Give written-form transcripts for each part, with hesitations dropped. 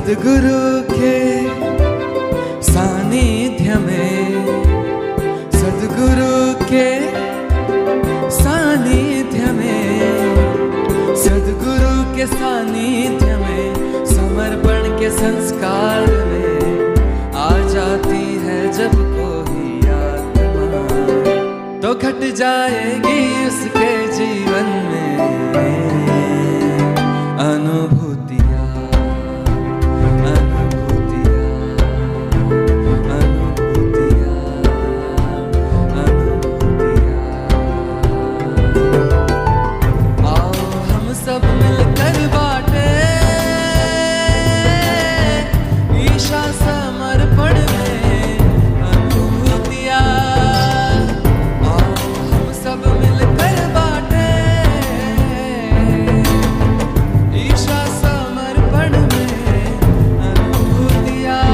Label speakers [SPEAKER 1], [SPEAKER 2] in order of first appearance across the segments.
[SPEAKER 1] सद्गुरु के सानिध्य में, सद्गुरु के सानिध्य में, सद्गुरु के सानिध्य में, समर्पण के संस्कार में आ जाती है जब कोई आत्मा, तो घट जाएगी उसके जीवन में अनुभूतियाँ, अनुभूतियाँ, अनुभूतियाँ, अनुभूतियाँ। आओ हम सब मिलकर बाटे ईशा समर्पण में अनुभूतियाँ। आओ हम सब मिलकर बाटे ईशा समर्पण में अनुभूतियाँ।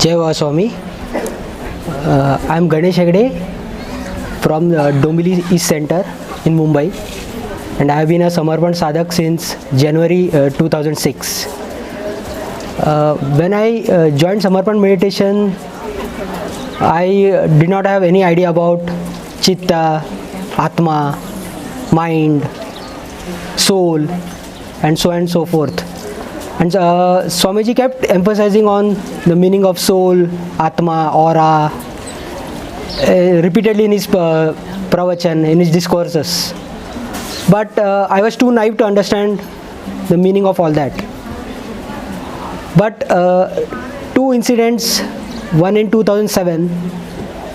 [SPEAKER 2] Jai Swami. I am Ganesh Hegde from Dombili East Center in Mumbai, and I have been a Samarpan Sadhak since January 2006. When I joined Samarpan meditation, I did not have any idea about Chitta, Atma, mind, soul, and so on and so forth. And Swamiji kept emphasizing on the meaning of soul, Atma, aura, repeatedly in his pravachan, in his discourses. But I was too naive to understand the meaning of all that. But two incidents, one in 2007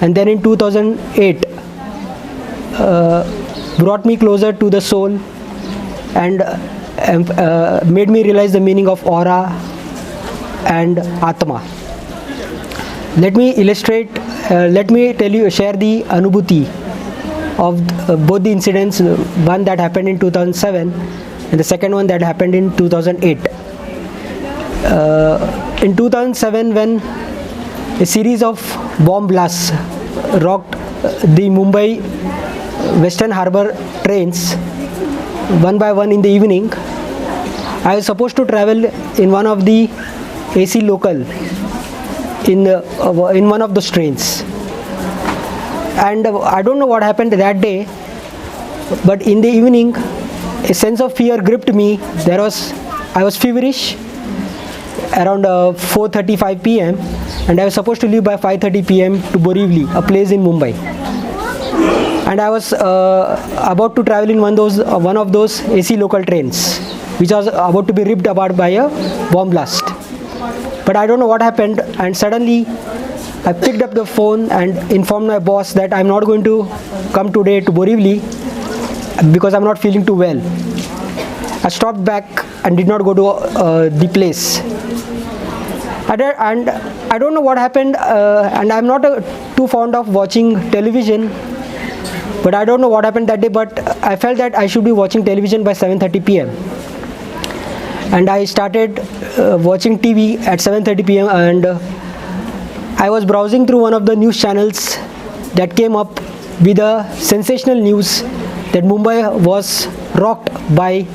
[SPEAKER 2] and then in 2008, brought me closer to the soul and made me realize the meaning of aura and Atma. Let me illustrate, let me share the anubhuti of both the incidents, one that happened in 2007 and the second one that happened in 2008. In 2007, when a series of bomb blasts rocked the Mumbai Western Harbour trains one by one in the evening, I was supposed to travel in one of the AC local in one of those trains, and I don't know what happened that day, but in the evening a sense of fear gripped me. I was feverish around 4:35 p.m. and I was supposed to leave by 5:30 p.m. to Borivali, a place in Mumbai. And I was about to travel in one of those AC local trains, which was about to be ripped apart by a bomb blast. But I don't know what happened, and suddenly I picked up the phone and informed my boss that I'm not going to come today to Borivali because I'm not feeling too well. I stopped back and did not go to the place. And I don't know what happened, and I'm not too fond of watching television. But I don't know what happened that day, but I felt that I should be watching television by 7:30 p.m. And I started watching TV at 7:30 p.m. and I was browsing through one of the news channels that came up with a sensational news that Mumbai was rocked by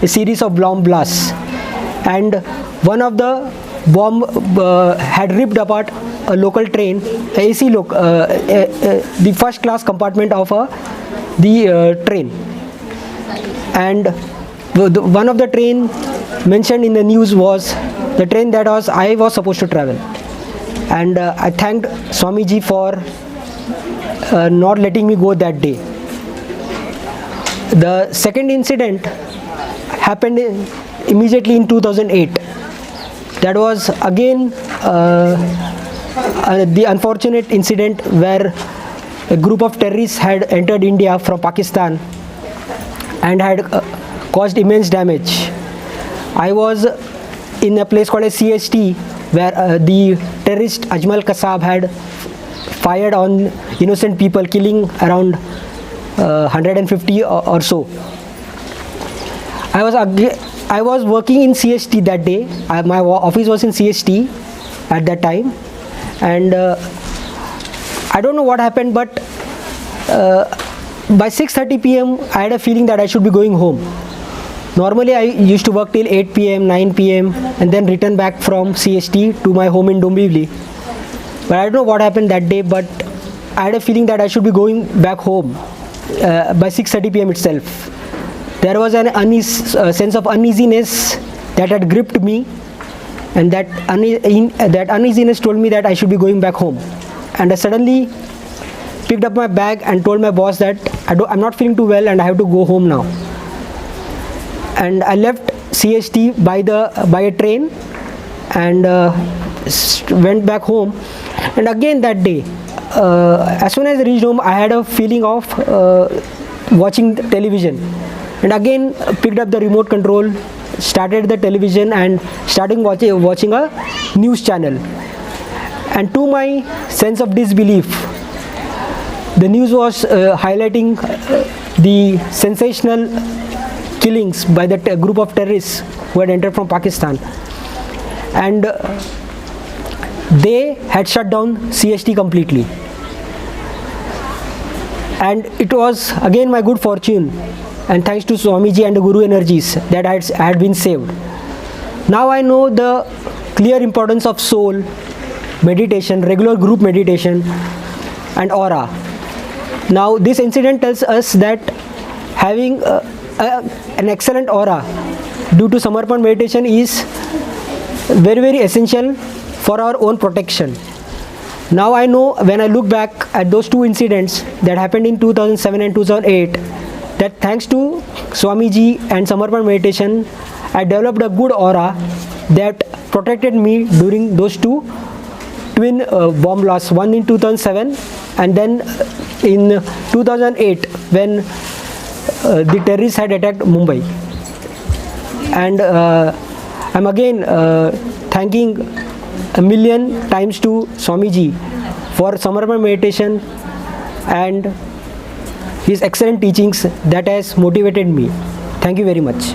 [SPEAKER 2] a series of bomb blasts, and one of the bomb had ripped apart a local train, AC the first class compartment of the train. And one of the train mentioned in the news was the train that I was supposed to travel. And I thanked Swamiji for not letting me go that day. The second incident happened immediately in 2008. That was again the unfortunate incident where a group of terrorists had entered India from Pakistan and had caused immense damage. I was in a place called a CST where the terrorist Ajmal Kasab had fired on innocent people, killing around 150 or so. I was working in CST that day. My office was in CST at that time, and I don't know what happened, but by 6:30 p.m. I had a feeling that I should be going home. Normally I used to work till 8 p.m., 9 p.m. and then return back from CST to my home in Dombivli. But I don't know what happened that day, but I had a feeling that I should be going back home by 6:30 p.m. itself. There was an sense of uneasiness that had gripped me, and that uneasiness told me that I should be going back home. And I suddenly picked up my bag and told my boss that I'm not feeling too well and I have to go home now. And I left CST by a train and went back home. And again that day, as soon as I reached home, I had a feeling of watching television. And again picked up the remote control, started the television and started watching a news channel. And to my sense of disbelief, the news was highlighting the sensational killings by the group of terrorists who had entered from Pakistan. And they had shut down CST completely. And it was again my good fortune, and thanks to Swamiji and the Guru energies, that I had been saved. Now I know the clear importance of soul, meditation, regular group meditation and aura. Now this incident tells us that having an excellent aura due to Samarpan meditation is very, very essential for our own protection. Now I know, when I look back at those two incidents that happened in 2007 and 2008, that thanks to Swamiji and Samarpan meditation, I developed a good aura that protected me during those two twin bomb blasts, one in 2007 and then in 2008 when the terrorists had attacked Mumbai. And I'm again thanking a million times to Swamiji for Samarpan meditation and his excellent teachings that has motivated me. Thank you very much.